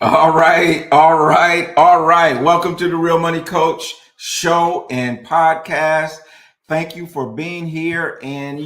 All right. Welcome to the Real Money Coach show and podcast. Thank you for being here. And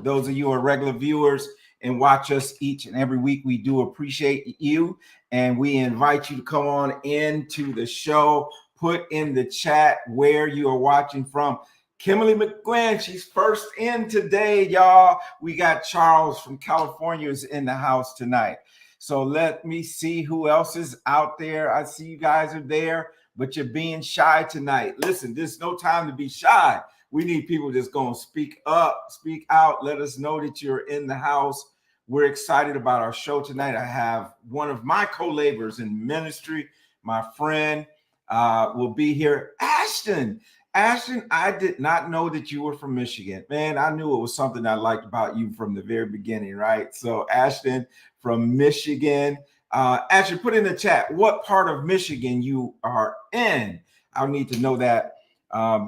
those of you who are regular viewers and watch us each and every week, we do appreciate you. And we invite you to come on into the show. Put in the chat where you are watching from. Kimberly McGuinn, she's first in today, y'all. We got Charles from California is in the house tonight. So let me see who else is out there. I see you guys are there, but you're being shy tonight. Listen, there's no time to be shy. We need people just going to speak up, speak out, let us know that you're in the house. We're excited about our show tonight. I have one of my co-laborers in ministry, my friend, will be here, Ashton. Ashton, I did not know that you were from Michigan. Man, I knew it was something I liked about you from the very beginning, right? So, Ashton from Michigan. Ashton, put in the chat what part of Michigan you are in. I'll need to know that.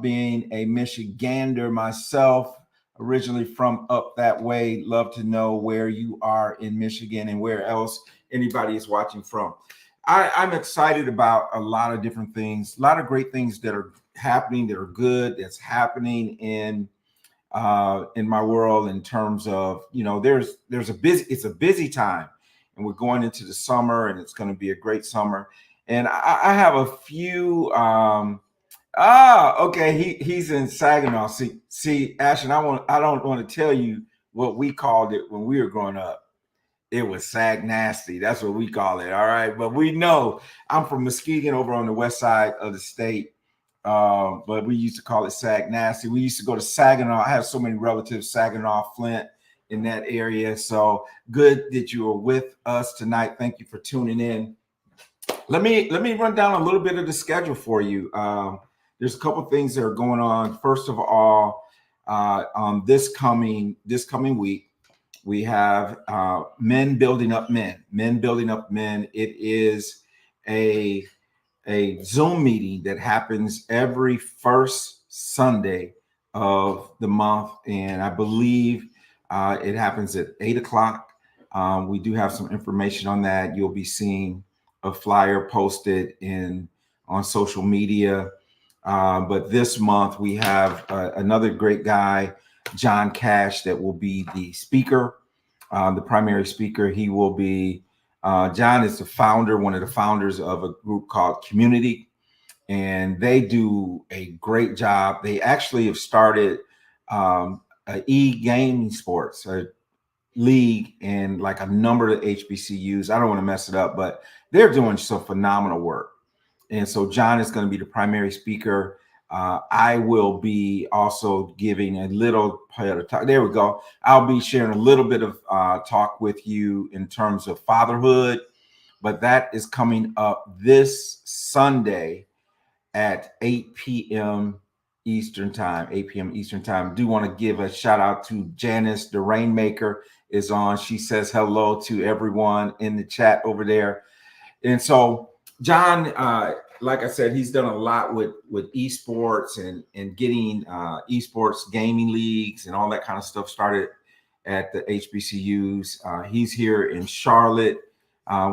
Being a Michigander myself, originally from up that way, love to know where you are in Michigan and where else anybody is watching from. I'm excited about a lot of different things, a lot of great things that are happening, that are good, that's happening in my world in terms of, it's a busy time and we're going into the summer and it's going to be a great summer. And I have a few, okay. He's in Saginaw. See, Ashton, I don't want to tell you what we called it when we were growing up. It was Sag Nasty. That's what we call it. All right. But we know I'm from Muskegon over on the west side of the state. But we used to call it Sag Nasty. We used to go to Saginaw. I have so many relatives, Saginaw, Flint, in that area. So good that you are with us tonight. Thank you for tuning in. Let me run down a little bit of the schedule for you. There's a couple things that are going on. First of all, on this coming week, we have Men Building Up Men. Men Building Up Men. It is a Zoom meeting that happens every first Sunday of the month, and I believe it happens at 8 o'clock. We do have some information on that. You'll be seeing a flyer posted on social media. But this month we have another great guy, John Cash, that will be the speaker, the primary speaker. He will be, John is one of the founders of a group called Community, and they do a great job. They actually have started e-gaming sports, league in like a number of HBCUs. I don't want to mess it up, but they're doing some phenomenal work. And so John is going to be the primary speaker. I will be also giving a little talk. There we go. I'll be sharing a little bit of talk with you in terms of fatherhood, but that is coming up this Sunday at 8 p.m. Eastern time. 8 p.m. Eastern time. I do want to give a shout out to Janice, the Rainmaker, is on. She says hello to everyone in the chat over there. And so John, like I said, he's done a lot with esports and getting esports gaming leagues and all that kind of stuff started at the HBCUs. He's here in Charlotte.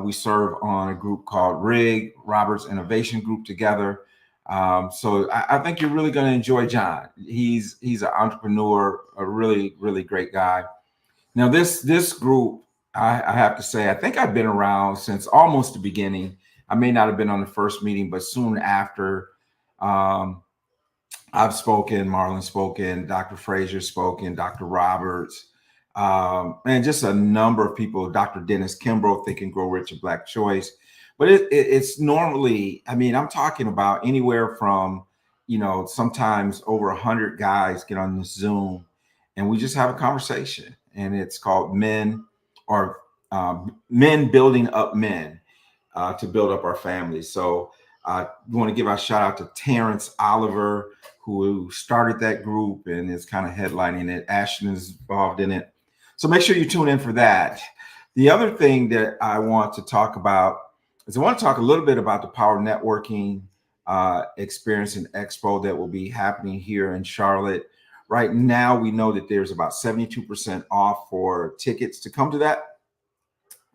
We serve on a group called RIG, Roberts Innovation Group, together. So I think you're really going to enjoy John. He's an entrepreneur, a really, really great guy. Now, this group, I have to say, I think I've been around since almost the beginning. I may not have been on the first meeting, but soon after, I've spoken, Marlon spoken, Dr. Frazier spoken, Dr. Roberts, and just a number of people, Dr. Dennis Kimbrough, Think and Grow Rich, a Black Choice. But it's normally, I mean, I'm talking about anywhere from, sometimes over 100 guys get on this Zoom and we just have a conversation. And it's called Men Building Up Men, to build up our families. So I want to give a shout out to Terrence Oliver, who started that group and is kind of headlining it. Ashton is involved in it. So make sure you tune in for that. The other thing that I want to talk about is I want to talk a little bit about the Power Networking Experience and Expo that will be happening here in Charlotte. Right now, we know that there's about 72% off for tickets to come to that.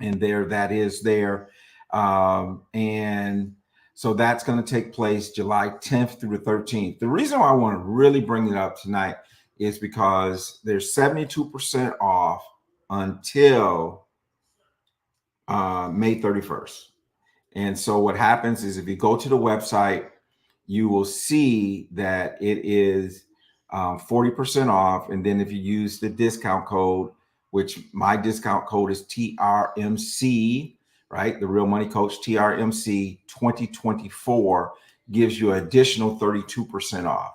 And that is there. And so that's going to take place July 10th through the 13th. The reason why I want to really bring it up tonight is because there's 72% off until May 31st. And so what happens is if you go to the website, you will see that it is 40% off. And then if you use the discount code, which my discount code is TRMC, right? The Real Money Coach, TRMC 2024 gives you additional 32% off.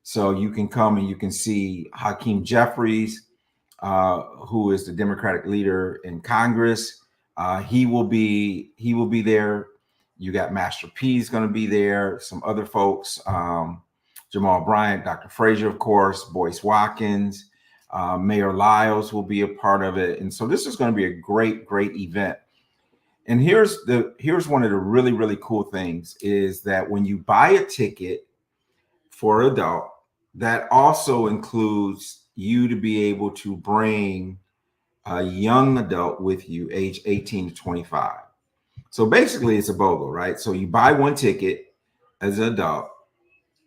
So you can come and you can see Hakeem Jeffries, who is the Democratic leader in Congress. He will be there. You got Master P is going to be there. Some other folks, Jamal Bryant, Dr. Frazier, of course, Boyce Watkins, Mayor Lyles will be a part of it. And so this is going to be a great, great event. And here's one of the really, really cool things is that when you buy a ticket for an adult, that also includes you to be able to bring a young adult with you, age 18 to 25. So basically it's a BOGO, right? So you buy one ticket as an adult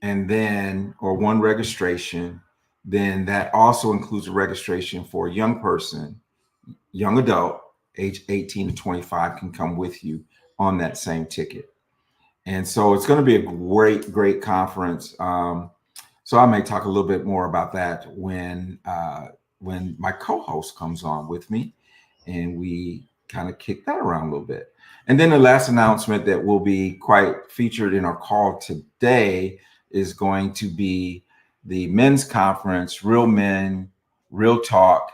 and then, or one registration, then that also includes a registration for a young person, young adult, age 18 to 25 can come with you on that same ticket. And so it's going to be a great, great conference. So I may talk a little bit more about that when my co-host comes on with me and we kind of kick that around a little bit. And then the last announcement that will be quite featured in our call today is going to be the men's conference, Real Men, Real Talk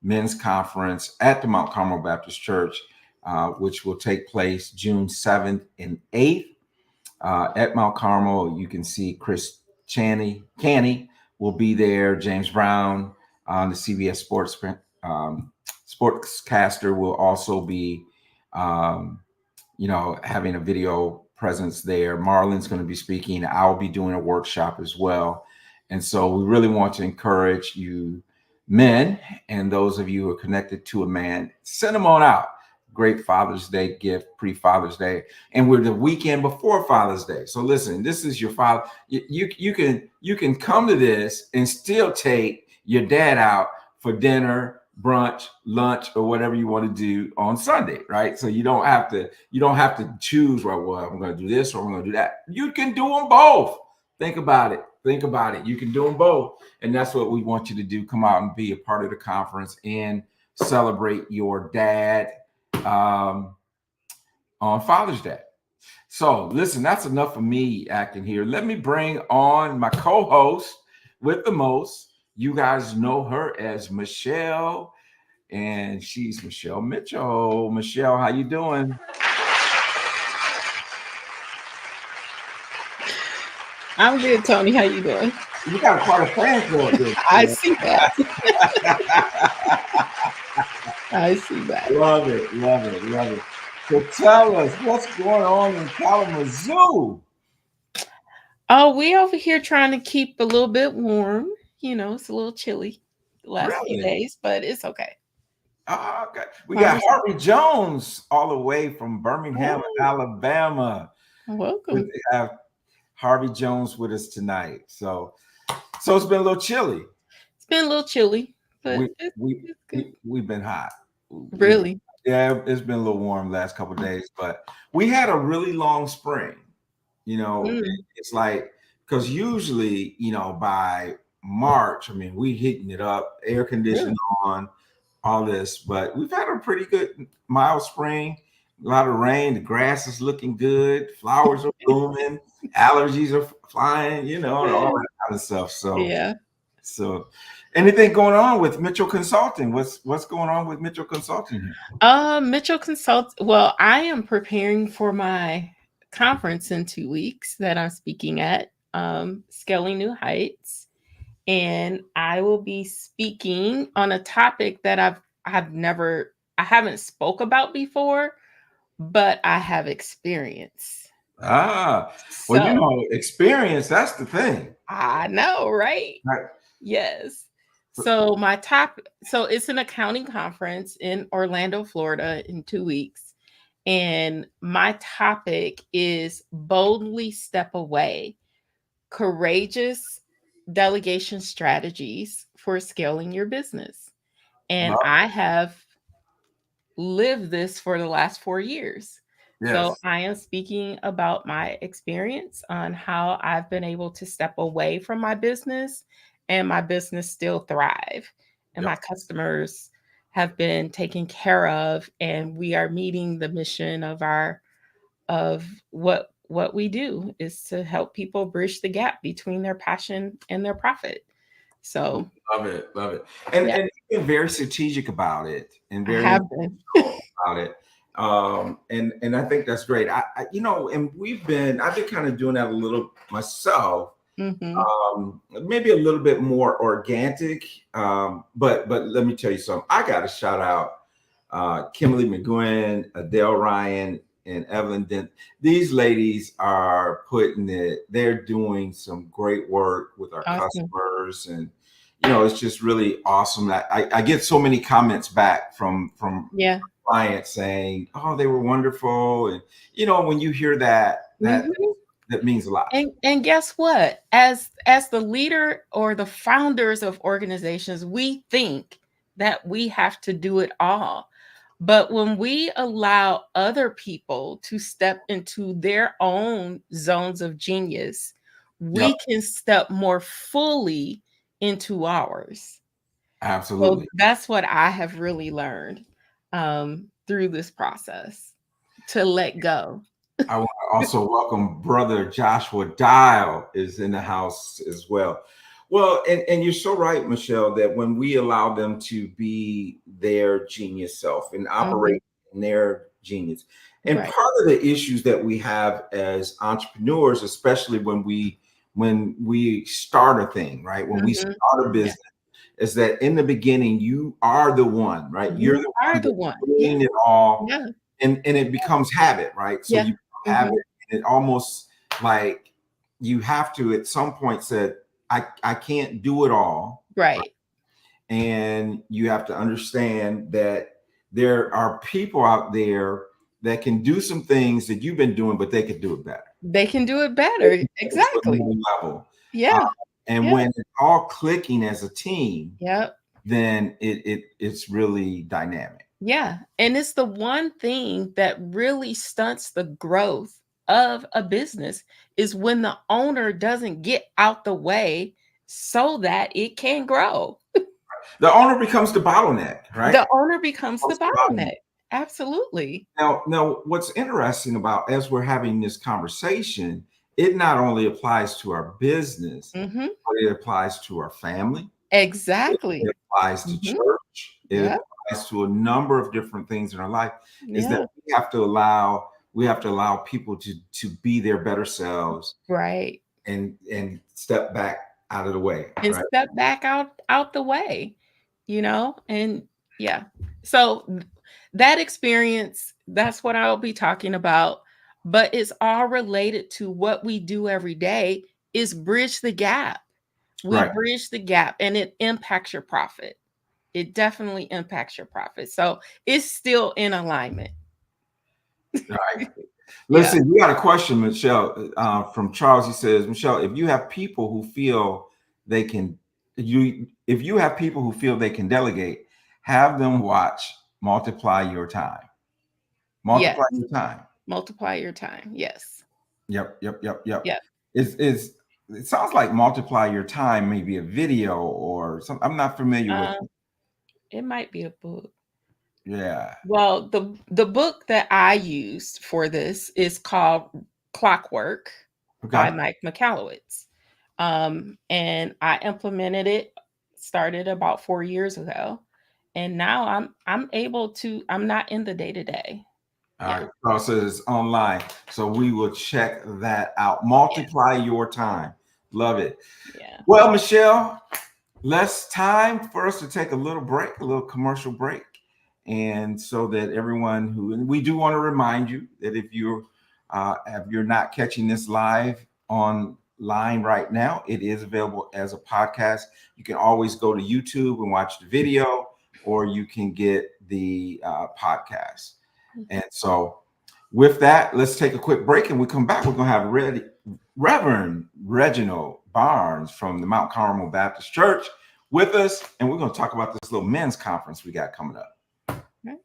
men's conference at the Mount Carmel Baptist Church, which will take place June 7th and 8th. At Mount Carmel, you can see Chris Canny will be there. James Brown, the CBS sportscaster, will also be, having a video presence there. Marlon's going to be speaking. I'll be doing a workshop as well. And so we really want to encourage you men and those of you who are connected to a man, send them on out. Great Father's Day gift, pre-Father's Day, and we're the weekend before Father's Day. So listen, this is your father. You can come to this and still take your dad out for dinner, brunch, lunch, or whatever you want to do on Sunday, right? So you don't have to choose. Well, I'm going to do this or I'm going to do that. You can do them both. Think about it. You can do them both, and that's what we want you to do. Come out and be a part of the conference and celebrate your dad on Father's Day. So listen, that's enough of me acting here. Let me bring on my co-host with the most. You guys know her as Michelle, and she's Michelle Mitchell. Michelle, how you doing? I'm good, Tony. How you doing? You got quite a fan for it. I see that. I see that. Love it. So tell us what's going on in Kalamazoo. Oh, we over here trying to keep a little bit warm. It's a little chilly the last few Really? days, but it's okay. Oh, okay. We got Harvey Jones all the way from Birmingham, Alabama. Welcome. We have Harvey Jones with us tonight. So it's been a little chilly. It's been a little chilly, but we've been hot. Really? It's been a little warm the last couple of days, but we had a really long spring. It's like, because usually, by March, I mean, we heating it up, air conditioning on, all this, but we've had a pretty good mild spring. A lot of rain. The grass is looking good. Flowers are blooming. Allergies are flying. And all that kind of stuff. So yeah. So, anything going on with Mitchell Consulting? What's going on with Mitchell Consulting here? Mitchell Consult. Well, I am preparing for my conference in 2 weeks that I'm speaking at, Scaling New Heights, and I will be speaking on a topic that I haven't spoke about before, but I have experience. Well, experience, that's the thing. I know, right? Yes. So so it's an accounting conference in Orlando, Florida in 2 weeks. And my topic is boldly step away, courageous delegation strategies for scaling your business. And Love I have lived this for the last 4 years. it. So Yes. I am speaking about my experience on how I've been able to step away from my business and my business still thrive. And my Yep. customers have been taken care of, and we are meeting the mission of our of what we do is to help people bridge the gap between their passion and their profit. So Love it. Love it. yeah, And you've been very strategic about it and I very have been. about it. And I think that's great. And I've been kind of doing that a little myself. Hmm. Maybe a little bit more organic. But let me tell you something. I got to shout out Kimberly McGuinn, Adele Ryan, and Evelyn Dent. These ladies are putting it. They're doing some great work with our Awesome. customers, and it's just really awesome. I get so many comments back from Yeah. clients saying, "Oh, they were wonderful," and when you hear that, Mhm. that means a lot. And guess what? As the leader or the founders of organizations, we think that we have to do it all. But when we allow other people to step into their own zones of genius, Yep, we can step more fully into ours. So absolutely. that's what I have really learned through this process, to let go. I want to also welcome brother Joshua Dial is in the house as well. Well, and you're so right, Michelle, that when we allow them to be their genius self and Mhm. operate in their genius, and Right. part of the issues that we have as entrepreneurs, especially when we start a thing, right? When we Mhm. start a Yeah. business, is that in the beginning you are the one, right? You're You the are one the that's one. Yeah. doing it all, Yeah. and it becomes habit, right? So Yeah. you have Mhm. it, and it almost like you have to at some point said, I can't do it all, Right. and you have to understand that there are people out there that can do some things that you've been doing, but they could do it better. They can do it They better. can take it to Exactly. another level. Uh, Yeah. and Yeah. when it's all clicking as a team, Yep. then it's really dynamic. Yeah. And it's the one thing that really stunts the growth of a business is when the owner doesn't get out the way so that it can grow. The owner becomes the bottleneck, right? The owner becomes the Becomes the bottleneck. bottleneck. Absolutely. Now, what's interesting about as we're having this conversation, it not only applies to our business, Mhm. but it applies to our family. It Exactly. applies to Mhm. church. It Yeah. applies to a number of different things in our life. Is that Yeah. we have to allow people to be their better selves Right. and step back out of the way, And right? step back out the way, and yeah. So that experience, that's what I'll be talking about, but it's all related to what we do every day is bridge the gap. We Right. bridge the gap and it impacts your profit. It definitely impacts your profit. So it's still in alignment. Right. Yeah. Listen, we got a question, Michelle, from Charles. He says, Michelle, if you have people who feel they can, if you have people who feel they can delegate, have them watch Multiply Your Time. Yes. Multiply your time. Multiply your time. Yes. Yep, yep, yep, yep. Yeah. Is it sounds like Multiply Your Time, maybe a video or something. I'm not familiar with. Um, it might be a book. Yeah. Well, the book that I used for this is called Clockwork by Okay. Mike McAllowitz. And I implemented it, started about 4 years ago. And now I'm able to, I'm not in the day to day. All Yeah. right. Charles says it's online, so we will check that out. Yeah. Multiply Your Time. Love it. Yeah. Well, Michelle, less time for us to take a little break, a little commercial break. And so that everyone and we do want to remind you that if you're not catching this live online right now, it is available as a podcast. You can always go to YouTube and watch the video, or you can get the podcast. And so With that, let's take a quick break, and we come back. We're going to have Reverend Reginald Barnes from the Mount Carmel Baptist Church with us, and we're going to talk about this little men's conference we got coming up. Right.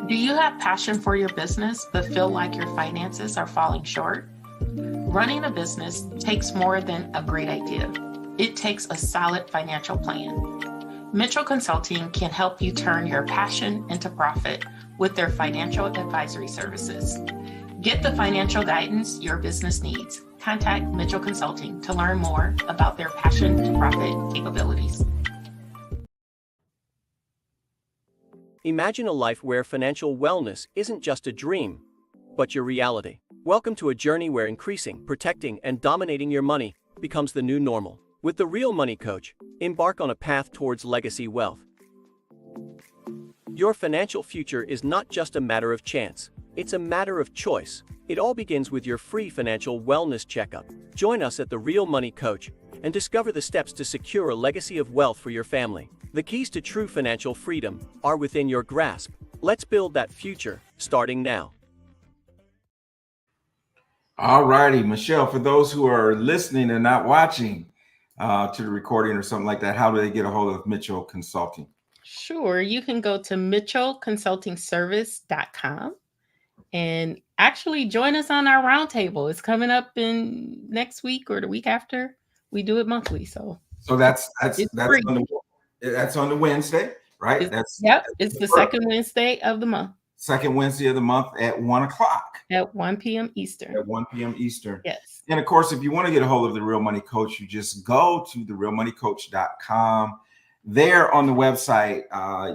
Do you have passion for your business but feel like your finances are falling short? Running a business takes more than a great idea. It takes a solid financial plan. Mitchell Consulting can help you turn your passion into profit with their financial advisory services. Get the financial guidance your business needs. Contact Mitchell Consulting to learn more about their passion to profit capabilities. Imagine a life where financial wellness isn't just a dream, but your reality. Welcome to a journey where increasing, protecting, and dominating your money becomes the new normal. With the Real Money Coach, embark on a path towards legacy wealth. Your financial future is not just a matter of chance, it's a matter of choice. It all begins with your free financial wellness checkup. Join us at the Real Money Coach and discover the steps to secure a legacy of wealth for your family. The keys to true financial freedom are within your grasp. Let's build that future, starting now. All righty, Michelle, for those who are listening and not watching to the recording or something like that, how do they get a hold of Mitchell Consulting? Sure. You can go to mitchellconsultingservice.com and actually join us on our roundtable. It's coming up in next week or the week after. We do it monthly. So that's free. That's on the Wednesday, right? It's the second Wednesday of the month. Second Wednesday of the month at 1 o'clock. At 1 p.m. Eastern. At 1 p.m. Eastern. Yes. And of course, if you want to get a hold of the Real Money Coach, you just go to therealmoneycoach.com. There on the website,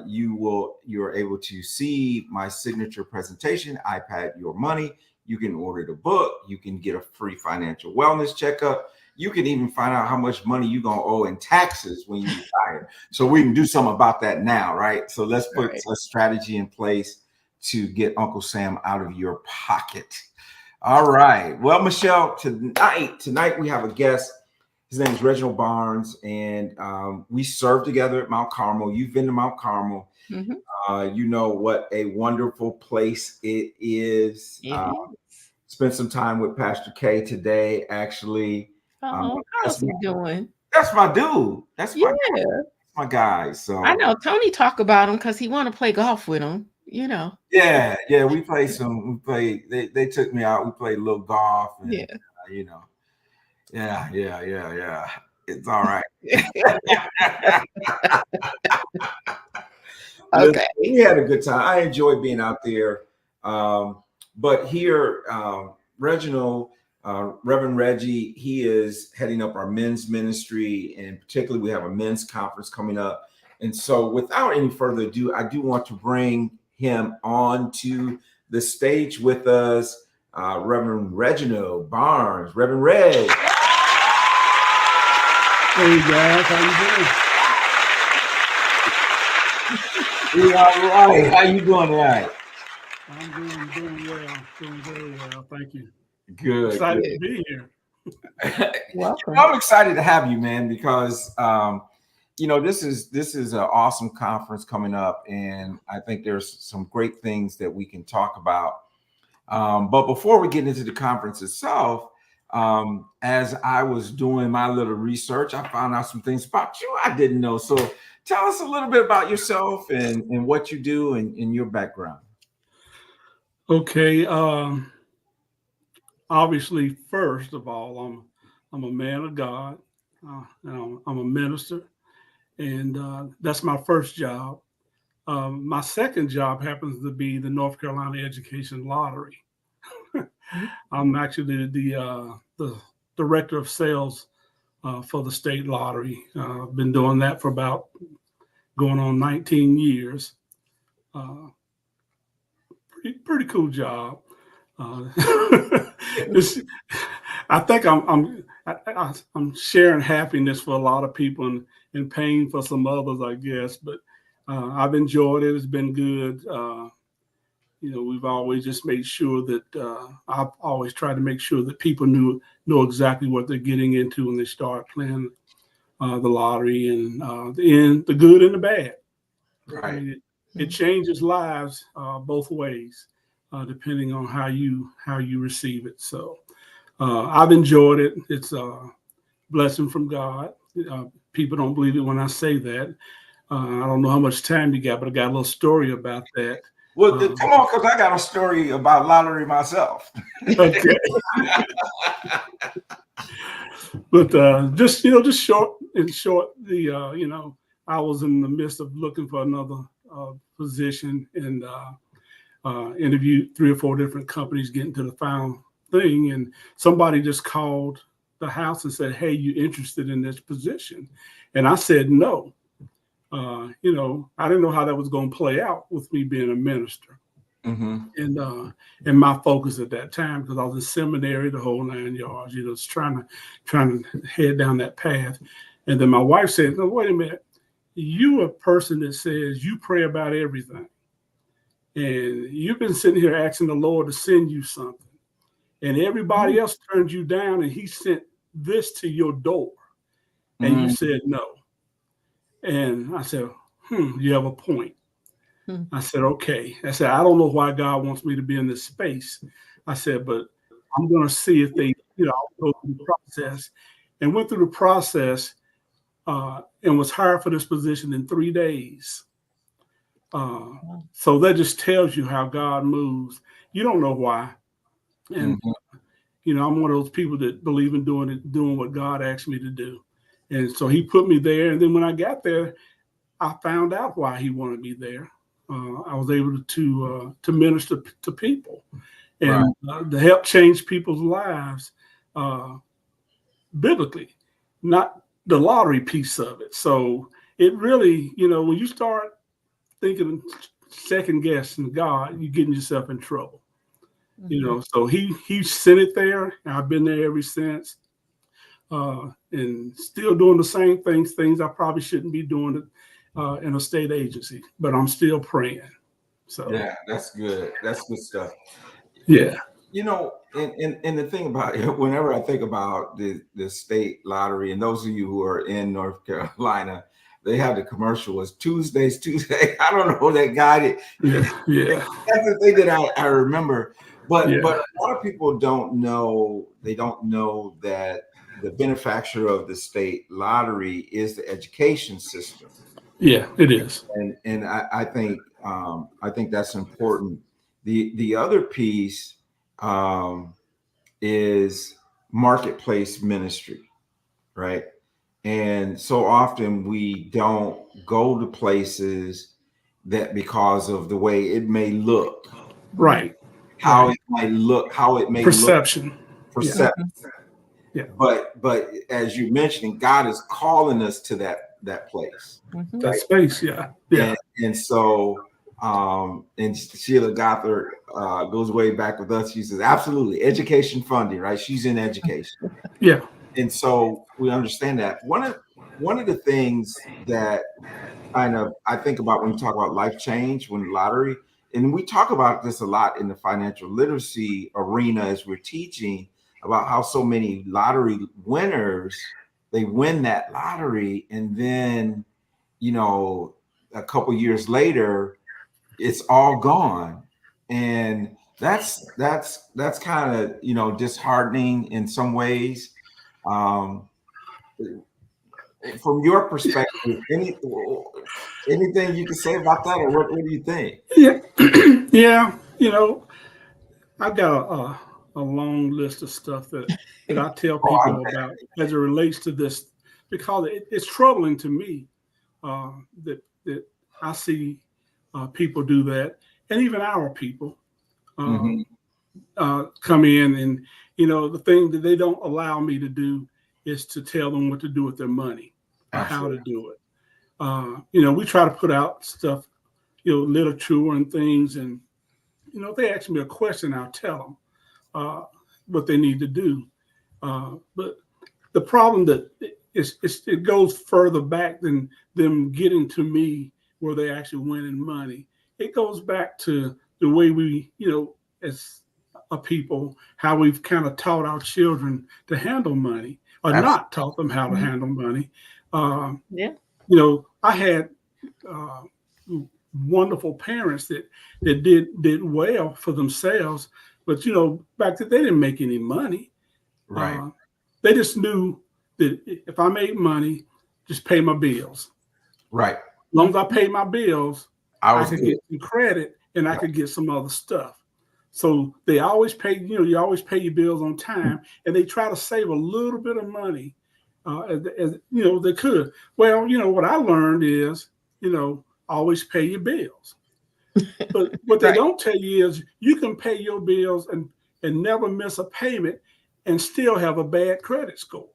you're able to see my signature presentation, iPad Your Money. You can order the book. You can get a free financial wellness checkup. You can even find out how much money you're going to owe in taxes when you retire. So we can do something about that now, right? So let's put a strategy in place to get Uncle Sam out of your pocket. All right. Well, Michelle, tonight we have a guest. His name is Reginald Barnes, and we served together at Mount Carmel. You've been to Mount Carmel. Mm-hmm. You know what a wonderful place it is. Spent some time with Pastor K today, actually. How's he doing? That's my dude. That's my guy. So I know Tony talk about him because he want to play golf with him. You know. Yeah. We played some. They took me out. We played a little golf. And, you know. Yeah. It's all right. Okay. We had a good time. I enjoyed being out there. But here, Reginald, Reverend Reggie, he is heading up our men's ministry, and particularly we have a men's conference coming up. And so without any further ado, I do want to bring him on to the stage with us, Reverend Reginald Barnes. Reverend Reg. Hey guys, how you doing? We all right. How you doing tonight? I'm doing well. Doing very well. Thank you. Good. Excited to be here. Welcome. I'm excited to have you, man, because this is an awesome conference coming up, and I think there's some great things that we can talk about. But before we get into the conference itself, as I was doing my little research, I found out some things about you I didn't know. So tell us a little bit about yourself and what you do and your background. Okay. Obviously, first of all, I'm a man of God. I'm a minister, and that's my first job. My second job happens to be the North Carolina Education Lottery. I'm actually the director of sales for the state lottery. I've been doing that for about going on 19 years. Pretty cool job. I think I'm sharing happiness for a lot of people and pain for some others, I guess. But I've enjoyed it. It's been good. We've always just made sure that I've always tried to make sure that people know exactly what they're getting into when they start playing the lottery, and the good and the bad. I Right. mean, it changes lives both ways, depending on how you receive it. So I've enjoyed it. It's a blessing from God. People don't believe it when I say that. I don't know how much time you got, but I got a little story about that. Well, come on, because I got a story about lottery myself. Okay. But just short, I was in the midst of looking for another position, and interviewed 3 or 4 different companies, getting to the final thing, and somebody just called the house and said, "Hey, you interested in this position?" And I said no. I didn't know how that was going to play out with me being a minister. Mm-hmm. And my focus at that time, because I was in seminary, the whole 9 yards, just trying to head down that path. And then my wife said, "No, wait a minute. You a person that says you pray about everything, and you've been sitting here asking the Lord to send you something, and everybody else turned you down, and He sent this to your door, and you said no." And I said, "You have a point." I said, "Okay." I said, "I don't know why God wants me to be in this space." I said, "But I'm going to see if they, I'll go through the process." And went through the process, and was hired for this position in 3 days. So that just tells you how God moves. You don't know why. And, I'm one of those people that believe in doing what God asked me to do. And so He put me there. And then when I got there, I found out why He wanted me there. I was able to minister to people and to help change people's lives biblically, not the lottery piece of it. So it really, when you start thinking second guessing God, you're getting yourself in trouble. So he sent it there, and I've been there ever since, and still doing the same things I probably shouldn't be doing it in a state agency, but I'm still praying. So yeah, that's good. That's good stuff. Yeah. And the thing about it, whenever I think about the state lottery, and those of you who are in North Carolina, they have the commercial was Tuesday. I don't know who that got it. Yeah. That's the thing that I remember. But Yeah. but a lot of people don't know. They don't know that the benefactor of the state lottery is the education system. Yeah, it is. And I think that's important. The other piece is marketplace ministry, right? And so often we don't go to places that because of the way it may look, Right. how it might look, how it may Perception. look, perception. Yeah. But as you mentioned, God is calling us to that place. That space, yeah. And so and Sheila Gothard goes way back with us. She says, absolutely, education funding, right? She's in education. Yeah. And so we understand that. One of the things that kind of I think about when you talk about life change, when lottery, and we talk about this a lot in the financial literacy arena as we're teaching about how so many lottery winners, they win that lottery, and then a couple years later, it's all gone. And that's kind of disheartening in some ways. From your perspective, anything you can say about that, or what do you think? Yeah. Yeah. I've got a long list of stuff that I tell people about as it relates to this, because it's troubling to me that I see people do that, and even our people come in, and the thing that they don't allow me to do is to tell them what to do with their money or how to do it. We try to put out stuff, literature and things, and if they ask me a question, I'll tell them what they need to do. But the problem that it goes further back than them getting to me where they actually winning money. It goes back to the way we, as a people, how we've kind of taught our children to handle money, or not taught them how to handle money. Yeah. You know, I had wonderful parents that did well for themselves, but you know, back then they didn't make any money. Right. They just knew that if I made money, just pay my bills. Right. As long as I paid my bills, I could good. get some credit and I could get some other stuff. So they always pay, you know, you always pay your bills on time, and they try to save a little bit of money as you know they could. Well, you know what I learned is, you know, always pay your bills. But what they Right. don't tell you is you can pay your bills and never miss a payment and still have a bad credit score.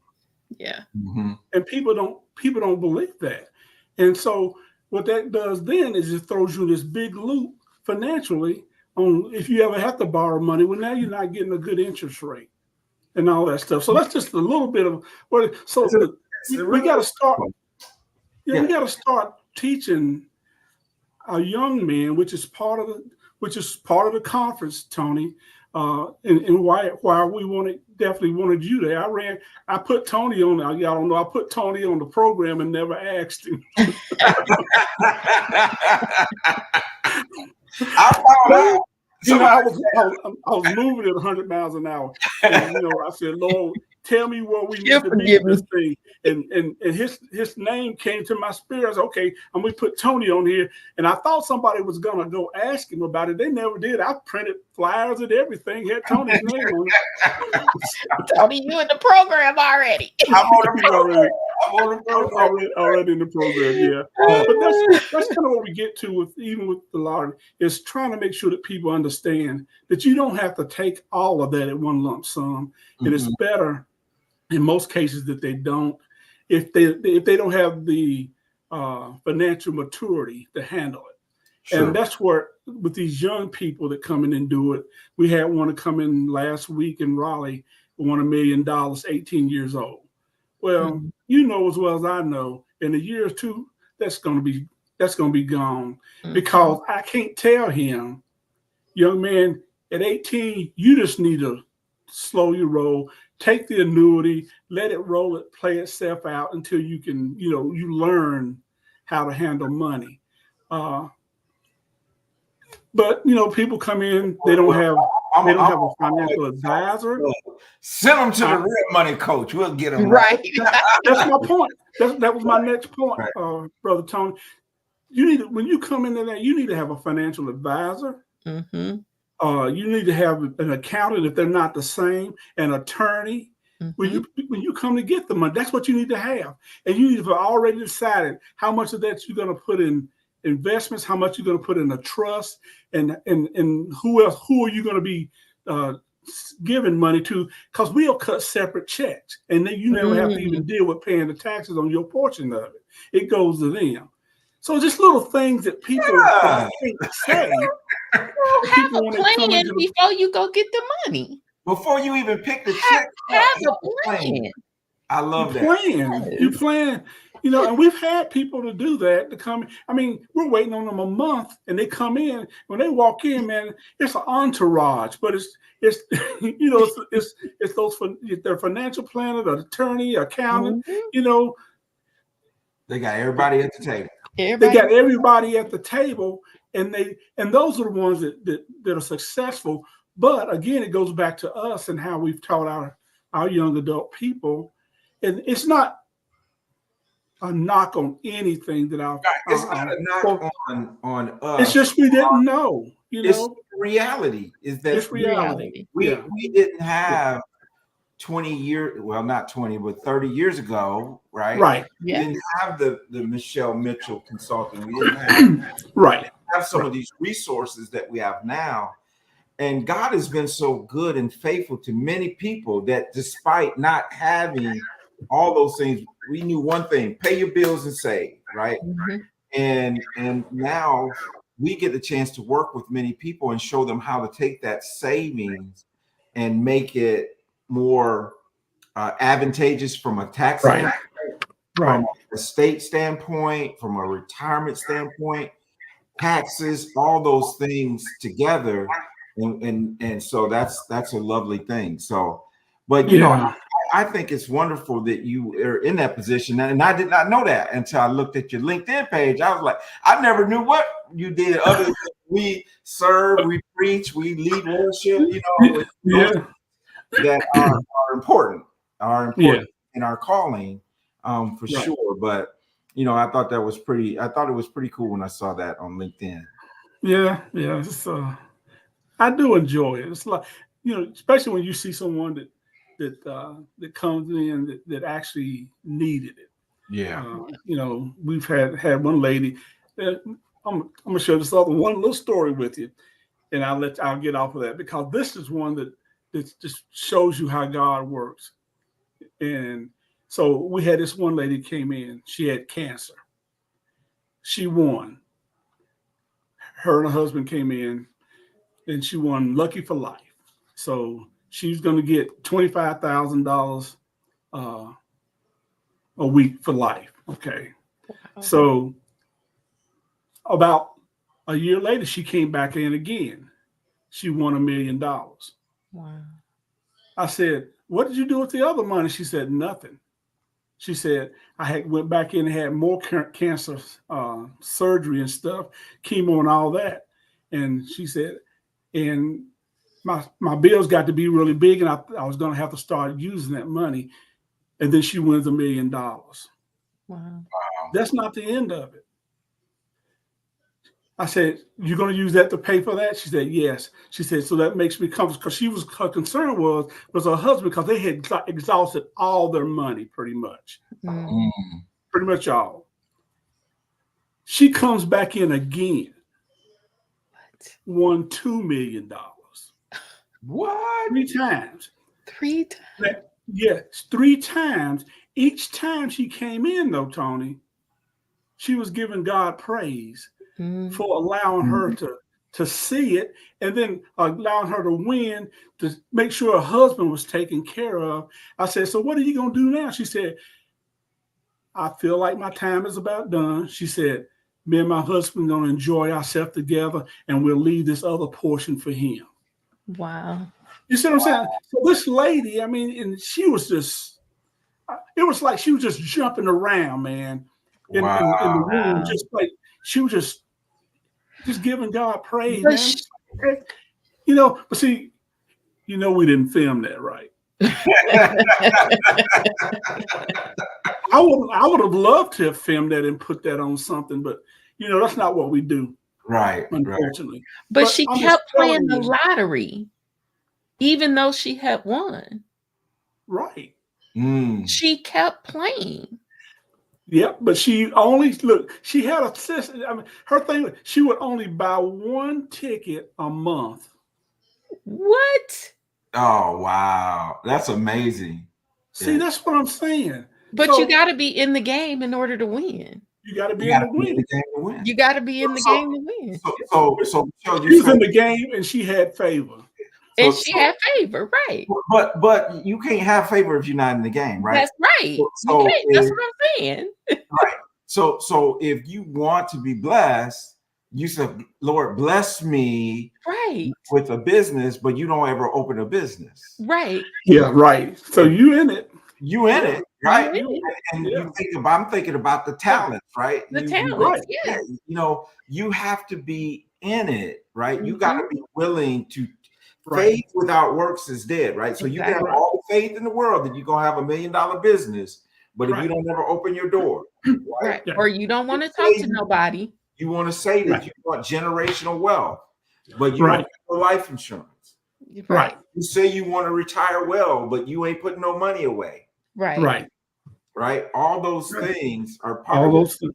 Yeah. Mhm. And people don't believe that. And so what that does then is it throws you in this big loop financially on if you ever have to borrow money. Well, now you're not getting a good interest rate and all that stuff. So that's just a little bit of what. So we got to start. You know, Yeah. we got to start teaching our young men, which is part of the conference, Tony. And why we definitely wanted you there. I put Tony on. Y'all don't know. I put Tony on the program and never asked him. I found out. You know, I was moving at 100 miles an hour, and you know, I said, Lord, tell me where we need to be in this thing. And his name came to my spirit. I said, okay, I'm gonna put Tony on here. And I thought somebody was gonna go ask him about it. They never did. I printed flyers and everything, had Tony's name on it. Tony, you in the program already. I'm on the program. I'm on the program. Already in the program, yeah. But that's kind of what we get to with the Lord, is trying to make sure that people understand that you don't have to take all of that at one lump sum. Mm-hmm. And it's better in most cases that they don't, if they don't have the financial maturity to handle it. Sure. And that's where with these young people that come in and do it. We had one to come in last week in Raleigh, won $1 million, 18 years old. Well, you know as well as I know, in a year or two, that's gonna be gone. Because I can't tell him, young man, at 18, you just need to slow your roll, take the annuity, let it roll, it play itself out until you can, you know, you learn how to handle money. But you know, people come in, they don't have a financial advisor. Send them to the Real Money Coach. We'll get them right. That's my point. That was my next point, Brother Tony. You need to, when you come into that, you need to have a financial advisor. Mm-hmm. You need to have an accountant if they're not the same, an attorney. Mm-hmm. When you come to get the money, that's what you need to have, and you need to have already decided how much of that you're going to put in investments, how much you're going to put in a trust, and who are you going to be giving money to? Because we'll cut separate checks, and then you never have to even deal with paying the taxes on your portion of it. It goes to them. So just little things that people can't say. Well, have a plan before you go get the money. Before you even pick the check, have a plan. I love that. You plan. You know, and we've had people to do that, to come. I mean, we're waiting on them a month, and they come in. When they walk in, man, it's an entourage. But it's you know, it's those their financial planner, the attorney, accountant. You know, they got everybody at the table. They got everybody at the table, and those are the ones that are successful. But again, it goes back to us and how we've taught our young adult people, and it's not a knock on anything that it's not a knock on us. It's just we didn't know. You know, reality is that it's reality. We didn't have 20 years, well, not 20, but 30 years ago, right? Right. We didn't have the Michelle Mitchell consulting. We didn't have some of these resources that we have now. And God has been so good and faithful to many people that despite not having all those things, we knew one thing: pay your bills and save, right? And now we get the chance to work with many people and show them how to take that savings and make it more advantageous from a tax standpoint, from a state standpoint, from a retirement standpoint, taxes, all those things together. And so that's a lovely thing. So, but you know, I think it's wonderful that you are in that position. And I did not know that until I looked at your LinkedIn page. I was like, I never knew what you did other than we serve, we preach, we lead worship, those Yeah. that are important, Yeah. in our calling, for Right. sure. But I thought it was pretty cool when I saw that on LinkedIn. Yeah. Yeah. It's, I do enjoy it. It's like, especially when you see someone that comes in that actually needed it. Yeah. We've had one lady. I'm gonna share this other one little story with you, and I'll get off of that because this is one that just shows you how God works. And so we had this one lady came in. She had cancer. She won. Her and her husband came in, and she won Lucky for Life. So she's going to get $25,000 a week for life. Okay. Wow. So about a year later, she came back in again. She won $1 million. Wow. I said, "What did you do with the other money?" She said, "Nothing." She said, "I went back in and had more cancer surgery and stuff, chemo and all that." And she said, and my bills got to be really big, and I was going to have to start using that money. And then she wins $1 million. Wow. That's not the end of it. I said, "You're going to use that to pay for that?" She said, "Yes." She said, "So that makes me comfortable," because her concern was her husband, because they had exhausted all their money pretty much. Pretty much all. She comes back in again, won $2 million. What? 3 times. 3 times. Yes, 3 times. Each time she came in, though, Tony, she was giving God praise for allowing her to see it, and then allowing her to win, to make sure her husband was taken care of. I said, "So what are you going to do now?" She said, "I feel like my time is about done." She said, "Me and my husband going to enjoy ourselves together, and we'll leave this other portion for him." Wow. You see what I'm saying? So this lady, I mean, and she was just, it was like she was just jumping around, man, in the room, just like she was just giving God praise, But man. But see, we didn't film that, right? I would have loved to have filmed that and put that on something, but that's not what we do, Right. unfortunately. But she I'm kept just telling playing the you. lottery, even though she had won. Right. She kept playing. Yeah, but she had a system. I mean, her thing, she would only buy 1 ticket a month. What? Oh, wow. That's amazing. See, that's what I'm saying. But you got to be in the game in order to win. You got to be in the game to win. You got to be in the game to win. So she was in the game and she had favor. And she had favor, right? But you can't have favor if you're not in the game, right? That's right. So you can't, that's what I'm saying. Right. So if you want to be blessed, you said, "Lord, bless me with a business," but you don't ever open a business. Right. Yeah, right. So you in it. You in it, right? And you I'm thinking about the talents, right? The talents, yeah. You have to be in it, right? You got to be willing to. Faith without works is dead, right? So you can have all the faith in the world that you're gonna have $1 million business, but if you don't ever open your door, right? Or you don't want to talk to nobody. You want to say that you want generational wealth, but you don't have no life insurance. Right. You say you want to retire well, but you ain't putting no money away. Right. All those things are part of those things.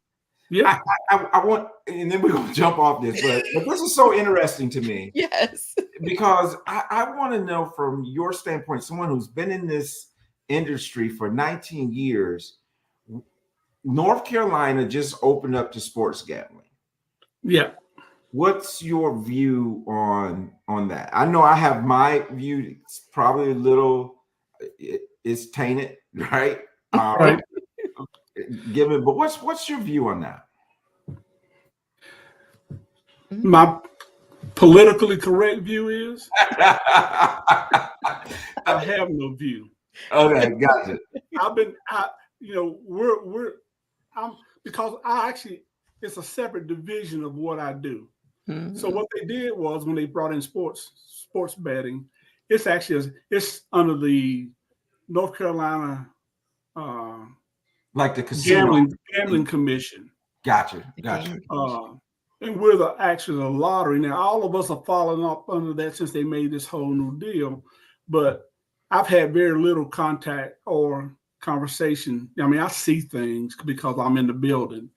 Yeah. I want, and then we're gonna jump off this, but this is so interesting to me. Yes. Because I want to know, from your standpoint, someone who's been in this industry for 19 years, North Carolina just opened up to sports gambling. Yeah. What's your view on that? I know I have my view. It's probably a little, it's tainted, right? Right. But what's your view on that? My politically correct view is I have no view. Okay, gotcha. Because I actually, it's a separate division of what I do. So what they did was when they brought in sports betting, it's under the North Carolina Like the casino. gambling commission. Gotcha. And we're actually the lottery. Now, all of us are falling up under that since they made this whole new deal. But I've had very little contact or conversation. I mean, I see things because I'm in the building.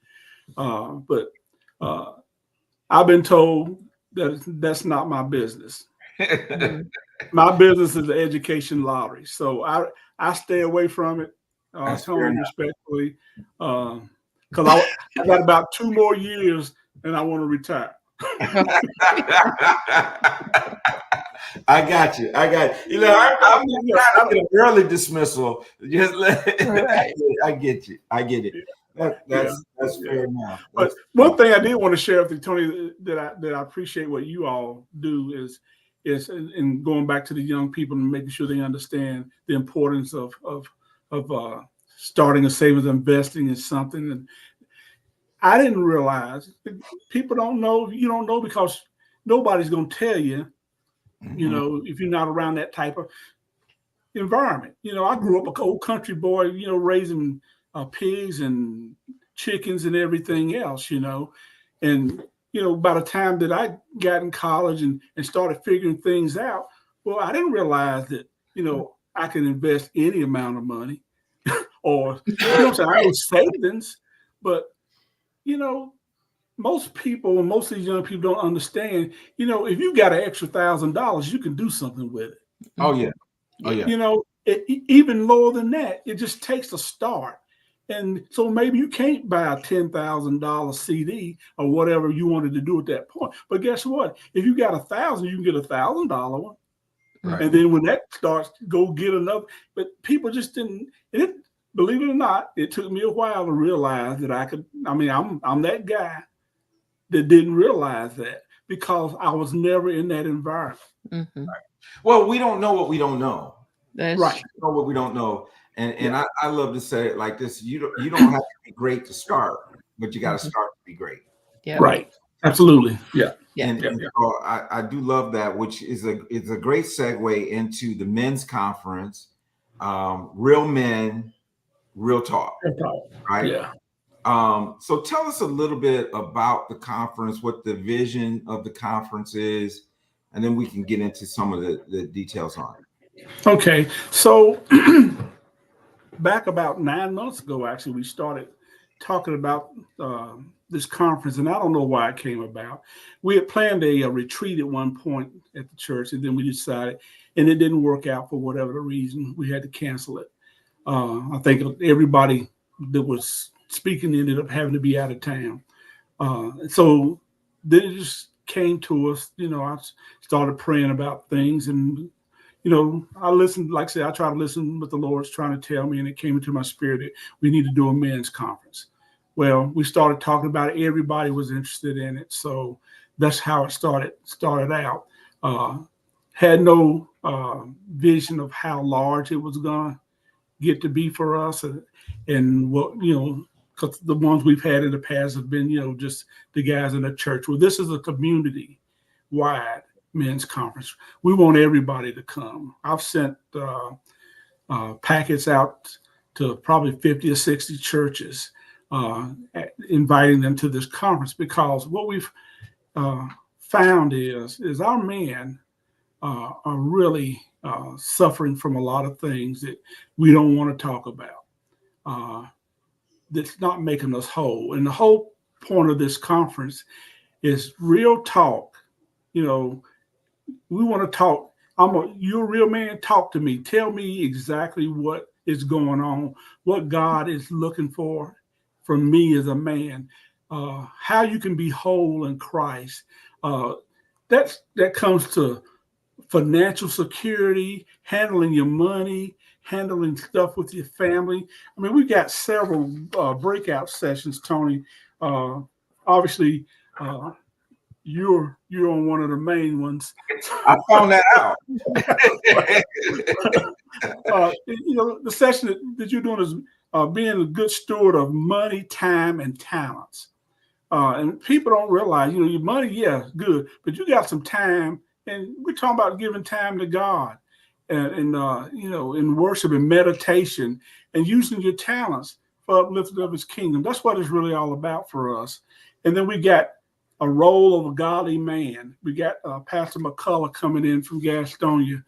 But I've been told that that's not my business. My business is the education lottery. So I stay away from it, totally respectfully, because I got about 2 more years and I want to retire. I got you. You know, I'm trying to get an early dismissal. Just Right. I get you. I get it. That's fair enough. But one thing I did want to share with you, Tony, that I appreciate what you all do is in going back to the young people and making sure they understand the importance of starting a savings, investing in something. And I didn't realize people don't know. You don't know because nobody's going to tell you. You know, if you're not around that type of environment. You know, I grew up a old country boy. You know, raising pigs and chickens and everything else. You know, and you know, by the time that I got in college and started figuring things out, well, I didn't realize that, you know, I can invest any amount of money or, you know what I'm saying, I have savings, but, you know, most people, most of these young people don't understand, you know, if you got an extra $1,000, you can do something with it. Oh, yeah. Oh, yeah. You know, even lower than that, it just takes a start. And so maybe you can't buy a $10,000 CD or whatever you wanted to do at that point. But guess what? If you got 1,000, you can get $1,000 one. Right. And then when that starts, go get another. But people just didn't. Believe it or not, it took me a while to realize that I could. I mean, I'm that guy that didn't realize that because I was never in that environment. Right. Well, we don't know what we don't know. That's right. We know what we don't know. And I love to say it like this: you don't have to be great to start, but you got to start to be great. Yeah. Right. Absolutely. Yeah. And so I do love that, which is a great segue into the men's conference, Real Men, Real Talk. Right. Yeah. So tell us a little bit about the conference, what the vision of the conference is, and then we can get into some of the details on it. Okay. So back about 9 months ago, actually, we started talking about this conference, and I don't know why it came about. We had planned a retreat at one point at the church, and then we decided, and it didn't work out for whatever the reason. We had to cancel it. I think everybody that was speaking ended up having to be out of town. So then it just came to us. You know, I started praying about things, and you know, I listened, like I said, I try to listen what the Lord's trying to tell me, and it came into my spirit that we need to do a men's conference. Well, we started talking about it. Everybody was interested in it. So that's how it started out. Had no vision of how large it was going to get to be for us. And what, you know, because the ones we've had in the past have been, you know, just the guys in the church. Well, this is a community-wide men's conference. We want everybody to come. I've sent packets out to probably 50 or 60 churches, inviting them to this conference, because what we've found is our men are really suffering from a lot of things that we don't want to talk about. That's not making us whole. And the whole point of this conference is real talk. You know, we want to talk. You're a real man. Talk to me. Tell me exactly what is going on, what God is looking for from me as a man, how you can be whole in Christ. That comes to financial security, handling your money, handling stuff with your family. I mean, we got several breakout sessions, Tony. Obviously, you're on one of the main ones. I found that out. The session that you're doing is being a good steward of money, time, and talents. And people don't realize, your money, yeah, good, but you got some time, and we're talking about giving time to God, and in worship and meditation, and using your talents for uplifting of His kingdom. That's what it's really all about for us. And then we got a role of a godly man. We got Pastor McCullough coming in from Gastonia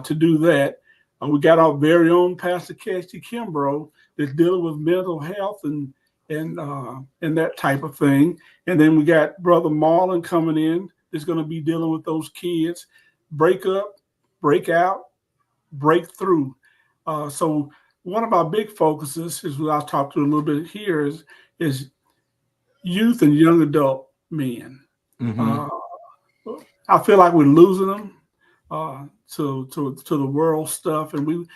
to do that. We got our very own Pastor Casey Kimbrough that's dealing with mental health and that type of thing. And then we got Brother Marlon coming in that's going to be dealing with those kids. Break up, break out, break through. So one of our big focuses is what I'll talk to a little bit here is youth and young adult men. Mm-hmm. I feel like we're losing them to the world stuff, and we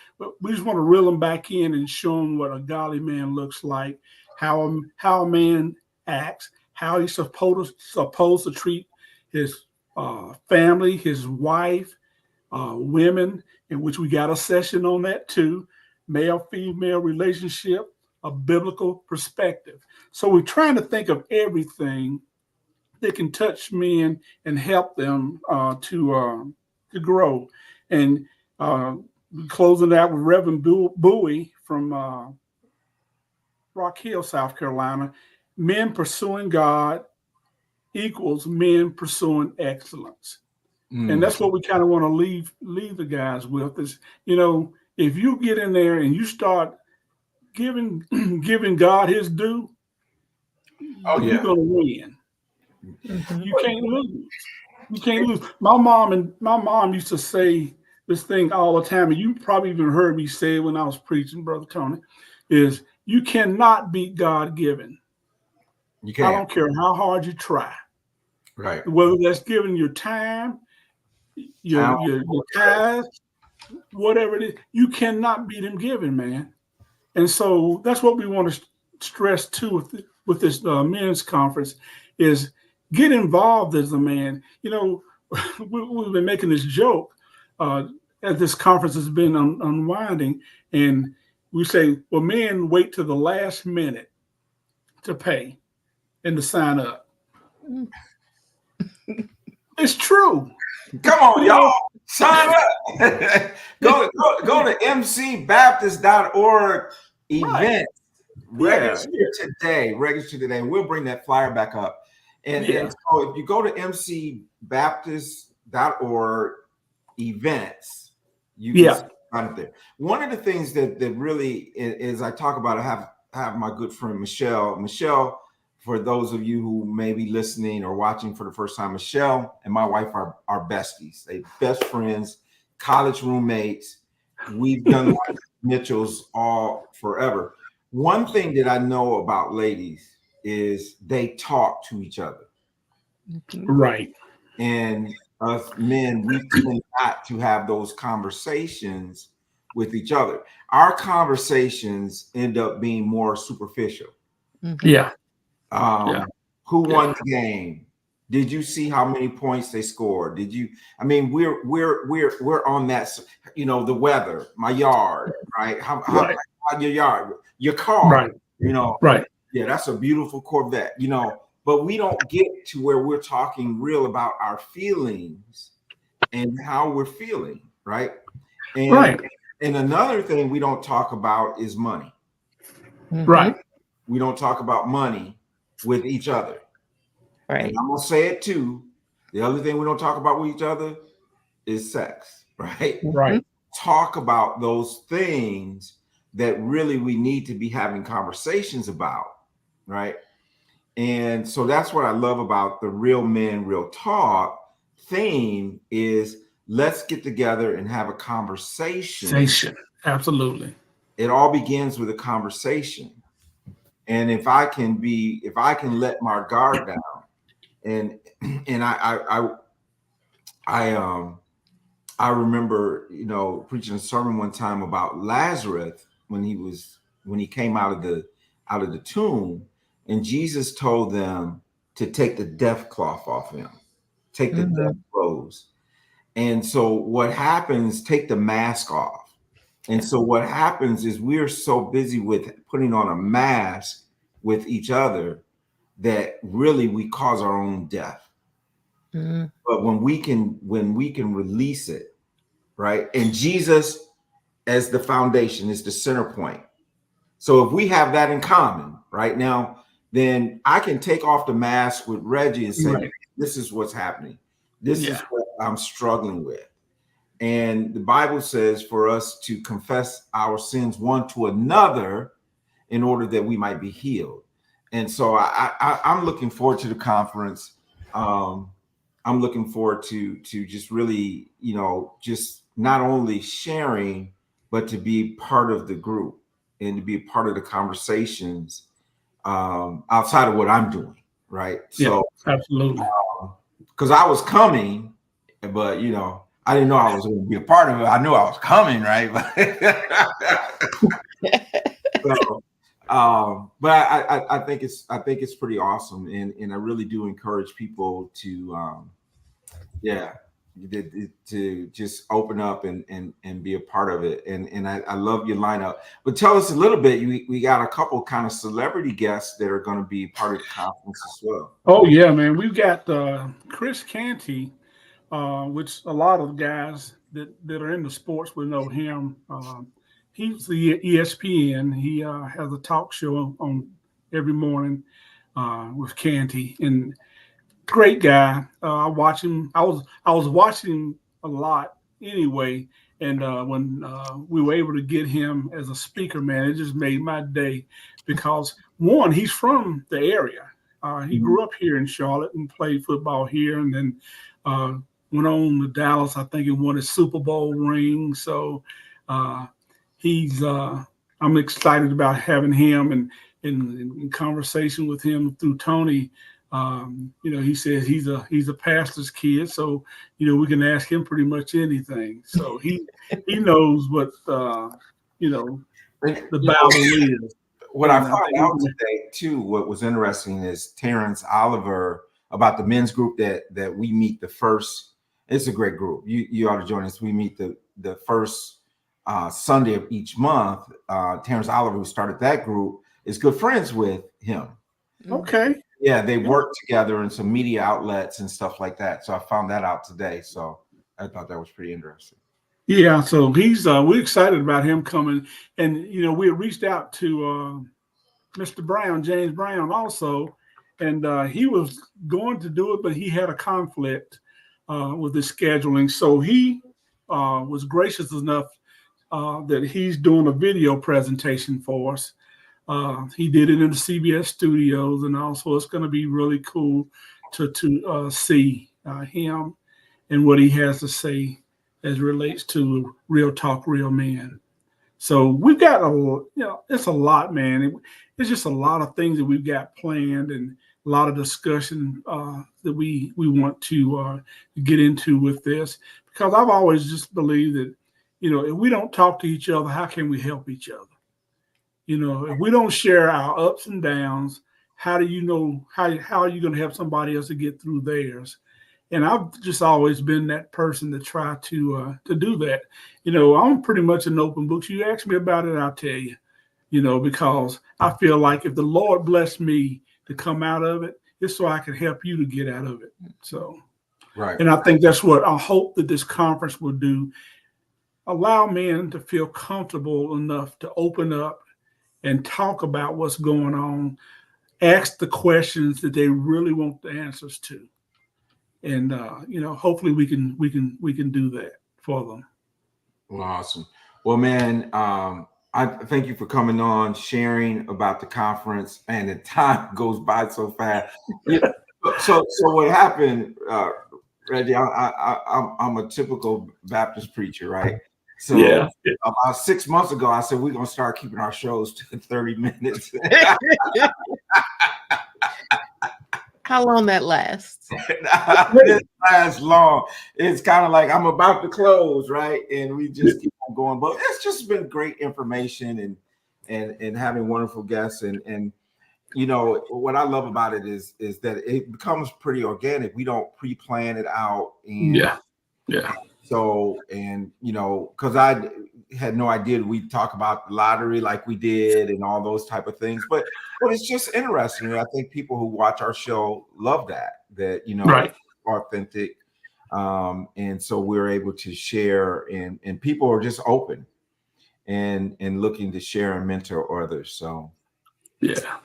just want to reel them back in and show them what a godly man looks like, how a man acts, how he's supposed to treat his family, his wife, women, in which we got a session on that too, male-female relationship, a biblical perspective. So we're trying to think of everything that can touch men and help them to grow. And closing out with Reverend Bowie from Rock Hill, South Carolina, men pursuing God equals men pursuing excellence. And that's what we kind of want to leave the guys with is, if you get in there and you start giving God His due, you're going to win. Mm-hmm. You can't lose. You can't lose. My mom used to say this thing all the time, and you probably even heard me say it when I was preaching, Brother Tony, is you cannot beat God given. You can't. I don't care how hard you try. Right. Whether that's giving your time, your tithes, whatever it is, you cannot beat Him given, man. And so that's what we want to stress too with this men's conference is get involved as a man. We've been making this joke as this conference has been unwinding, and we say, well, men wait to the last minute to pay and to sign up. It's true. Come on, y'all. Sign up. go to mcbaptist.org event. Register today. Register today. We'll bring that flyer back up. And so if you go to mcbaptist.org events, you can sign up there. One of the things that really is I talk about, I have my good friend Michelle. Michelle, for those of you who may be listening or watching for the first time, Michelle and my wife are besties. They best friends, college roommates. We've done Mitchell's all forever. One thing that I know about ladies is they talk to each other. Right. And us men, we tend not to have those conversations with each other. Our conversations end up being more superficial. Yeah. Who won the game? Did you see how many points they scored? Did you? I mean, we're on that. The weather, my yard, right? How your yard, your car, right? Right. Yeah, that's a beautiful Corvette, But we don't get to where we're talking real about our feelings and how we're feeling, right? And another thing we don't talk about is money. Right. We don't talk about money with each other. Right. And I'm gonna say it too. The other thing we don't talk about with each other is sex, right? Right. Talk about those things that really we need to be having conversations about, right? And so that's what I love about the Real Men, Real Talk theme is let's get together and have a conversation. Absolutely. It all begins with a conversation. And if I can let my guard down, and I remember, preaching a sermon one time about Lazarus when he came out of the tomb, and Jesus told them to take the death cloth off him, take the death clothes. And so what happens? Take the mask off. And so what happens is we're so busy with putting on a mask with each other that really we cause our own death. Mm. But when we can release it, right? And Jesus as the foundation is the center point. So if we have that in common right now, then I can take off the mask with Reggie and say, Right. this is what's happening. This is Yeah. what I'm struggling with. And the Bible says for us to confess our sins one to another in order that we might be healed. And so I'm looking forward to the conference. I'm looking forward to just really, just not only sharing, but to be part of the group and to be a part of the conversations outside of what I'm doing, right? Yeah, So, absolutely. because I was coming, but I didn't know I was going to be a part of it. I knew I was coming, right? So, but I think it's pretty awesome, and I really do encourage people to to just open up and be a part of it. And I love your lineup. But tell us a little bit. We got a couple kind of celebrity guests that are going to be part of the conference as well. Oh yeah, man. We've got Chris Canty, which a lot of guys that are into sports will know him. He's the ESPN. He has a talk show on every morning with Canty, and great guy. I watch him. I was watching him a lot anyway, and when we were able to get him as a speaker, man, it just made my day because one, he's from the area. He grew up here in Charlotte and played football here, and then went on to Dallas. I think he won a Super Bowl ring. So he's. I'm excited about having him and in conversation with him through Tony. He says he's a pastor's kid, so we can ask him pretty much anything. So he knows what the Bible is. What I found out today too, what was interesting is Terrence Oliver about the men's group that we meet the first. It's a great group. You ought to join us. We meet the first Sunday of each month. Terrence Oliver, who started that group, is good friends with him. Okay. Yeah, they work together in some media outlets and stuff like that. So I found that out today. So I thought that was pretty interesting. Yeah, so he's we're excited about him coming, and we had reached out to Mr. Brown, James Brown, also, and he was going to do it, but he had a conflict with his scheduling. So he was gracious enough that he's doing a video presentation for us. He did it in the CBS studios, and also it's going to be really cool to see him and what he has to say as it relates to Real Talk, Real Men. So we've got it's a lot, man. It's just a lot of things that we've got planned and a lot of discussion that we want to get into with this, because I've always just believed that, if we don't talk to each other, how can we help each other? If we don't share our ups and downs, how do you know how are you going to help somebody else to get through theirs? And I've just always been that person to try to do that. I'm pretty much an open book. You ask me about it, I'll tell you. Because I feel like if the Lord blessed me to come out of it, it's so I can help you to get out of it. So, right. And I think that's what I hope that this conference will do. Allow men to feel comfortable enough to open up and talk about what's going on, ask the questions that they really want the answers to. And hopefully we can do that for them. Well, awesome. Well, man, I thank you for coming on, sharing about the conference, and the time goes by so fast. Yeah. So what happened, Reggie? I'm a typical Baptist preacher, right? So yeah. About 6 months ago, I said we're gonna start keeping our shows to 30 minutes. How long that lasts? It lasts long. It's kind of like I'm about to close, right? And we just keep on going. But it's just been great information and having wonderful guests. And what I love about it is that it becomes pretty organic. We don't pre-plan it out. And yeah. So, because had no idea we'd talk about lottery like we did and all those type of things. But it's just interesting. I think people who watch our show love that Right. authentic. And so we're able to share, and people are just open and looking to share and mentor others. So yeah,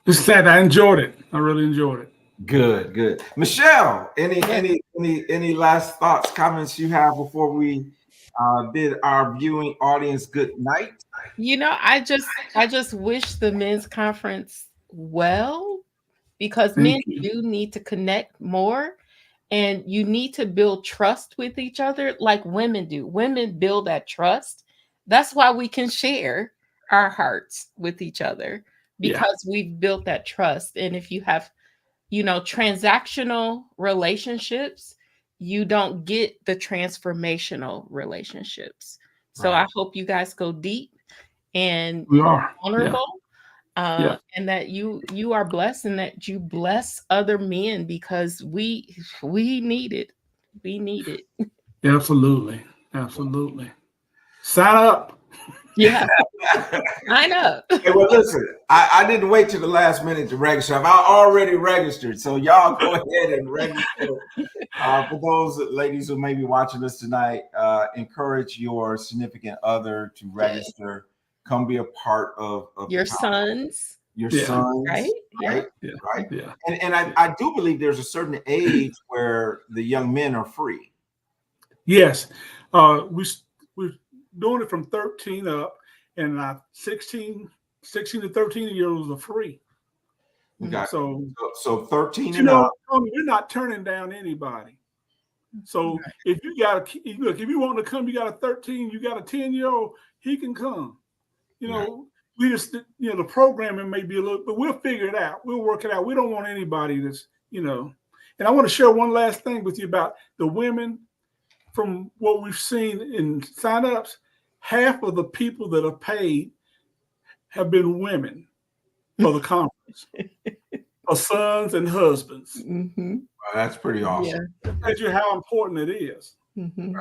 just sad. I enjoyed it. I really enjoyed it. good. Michelle, any last thoughts, comments you have before we bid our viewing audience good night? I just wish the men's conference well, because Thank men you. do need to connect more, and you need to build trust with each other like women do. Women build that trust. That's why we can share our hearts with each other, because we've built that trust. And if you have, transactional relationships, you don't get the transformational relationships. So Right. I hope you guys go deep and We are vulnerable. Yeah. And that you are blessed, and that you bless other men, because we need it. We need it. Absolutely. Sign up. Yeah. Sign up. Hey, well, listen, I didn't wait till the last minute to register. I already registered, so y'all go ahead and register. For those ladies who may be watching us tonight, encourage your significant other to register. Come be a part of your sons. Your sons, right? Right. Yeah. And I do believe there's a certain age where the young men are free. Yes. We're doing it from 13 up, and 16 to 13-year-olds are free. We got so 13 and up. We're not turning down anybody. So if you want to come, you got a 13, you got a 10-year-old, he can come. We just, the programming may be a little, but we'll figure it out. We'll work it out. We don't want anybody that's, and I want to share one last thing with you about the women. From what we've seen in signups, half of the people that are paid have been women for the conference, for sons and husbands. Mm-hmm. Well, that's pretty awesome. Yeah. Tells you how important it is. Mm-hmm.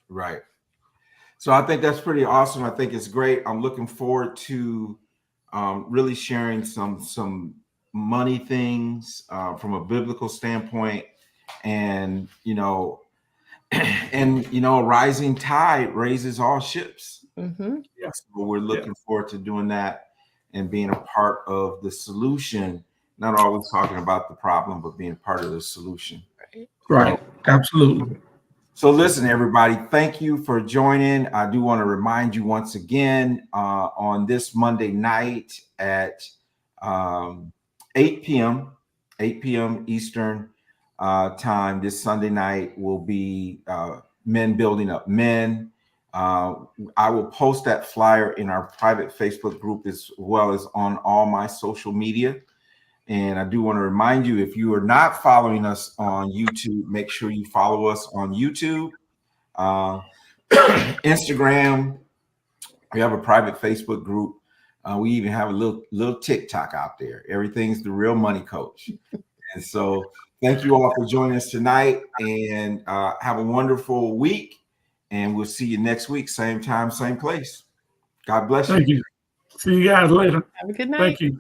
Right. So I think that's pretty awesome. I think it's great. I'm looking forward to really sharing some money things from a biblical standpoint, and a rising tide raises all ships. Mm-hmm. So we're looking forward to doing that and being a part of the solution, not always talking about the problem, but being part of the solution. Right. Absolutely. So listen, everybody, thank you for joining. I do want to remind you once again, on this Monday night at 8 p.m. Eastern time, this Sunday night will be Men Building Up Men. I will post that flyer in our private Facebook group, as well as on all my social media. And I do want to remind you, if you are not following us on YouTube, make sure you follow us on YouTube, Instagram. We have a private Facebook group. We even have a little TikTok out there. Everything's The Real Money Coach. And so thank you all for joining us tonight, and have a wonderful week. And we'll see you next week, same time, same place. God bless you. Thank you. See you guys later. Have a good night. Thank you.